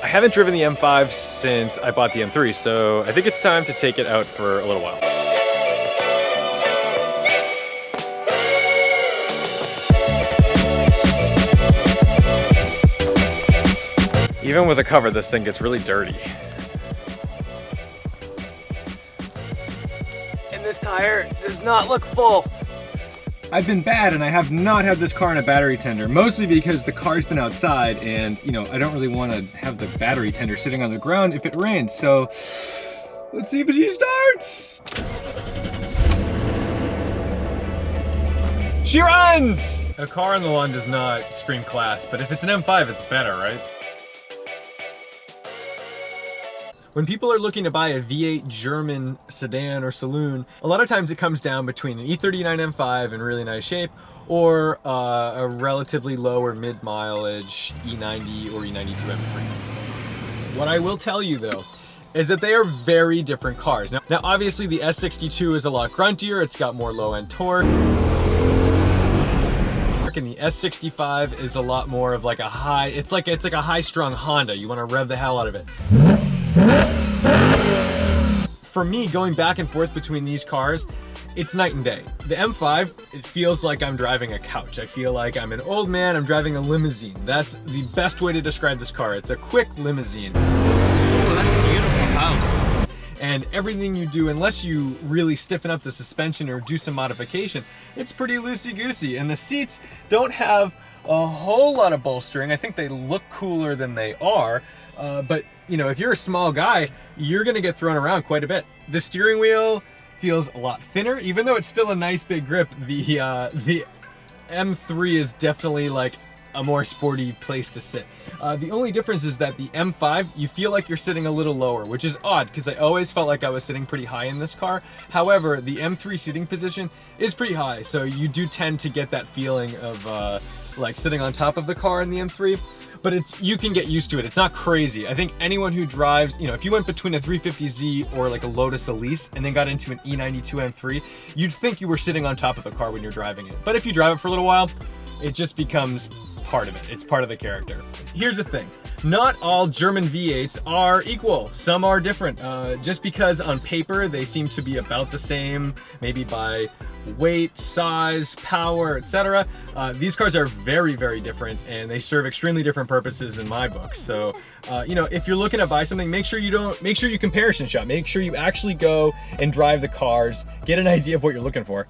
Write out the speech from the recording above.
I haven't driven the M5 since I bought the M3, so I think it's time to take it out for a little while. Even with a cover, this thing gets really dirty. And this tire does not look full. I've been bad and I have not had this car in a battery tender, mostly because the car's been outside and, you know, I don't really want to have the battery tender sitting on the ground if it rains, so let's see if she starts! She runs! A car on the lawn does not scream class, but if it's an M5, it's better, right? When people are looking to buy a V8 German sedan or saloon, a lot of times it comes down between an e39 M5 in really nice shape or a relatively low or mid mileage e90 or e92 M3. What I will tell you though, is that they are very different cars. Now obviously the S62 is a lot gruntier, it's got more low end torque. And the S65 is a lot more of like a high, it's like a high strung Honda. You want to rev the hell out of it. For me, going back and forth between these cars, it's night and day. The M5, it feels like I'm driving a couch. I feel like I'm an old man, I'm driving a limousine. That's the best way to describe this car. It's a quick limousine. Oh, that's a beautiful house. And everything you do, unless you really stiffen up the suspension or do some modification, it's pretty loosey-goosey. And the seats don't have a whole lot of bolstering. I think they look cooler than they are. But you know, if you're a small guy, you're gonna get thrown around quite a bit. The steering wheel feels a lot thinner, even though it's still a nice big grip. The M3 is definitely like a more sporty place to sit. The only difference is that the M5, you feel like you're sitting a little lower, which is odd because I always felt like I was sitting pretty high in this car. However, the M3 seating position is pretty high, so you do tend to get that feeling of like sitting on top of the car in the M3. But you can get used to it. It's not crazy. I think anyone who drives, you know, if you went between a 350Z or like a Lotus Elise and then got into an E92 M3, you'd think you were sitting on top of the car when you're driving it. But if you drive it for a little while, it just becomes part of it. It's part of the character. Here's the thing. Not all German V8s are equal. Some are different. Just because on paper they seem to be about the same, maybe by weight, size, power, etc. These cars are very, very different and they serve extremely different purposes in my book. So, you know, if you're looking to buy something, make sure you comparison shop. Make sure you actually go and drive the cars, get an idea of what you're looking for.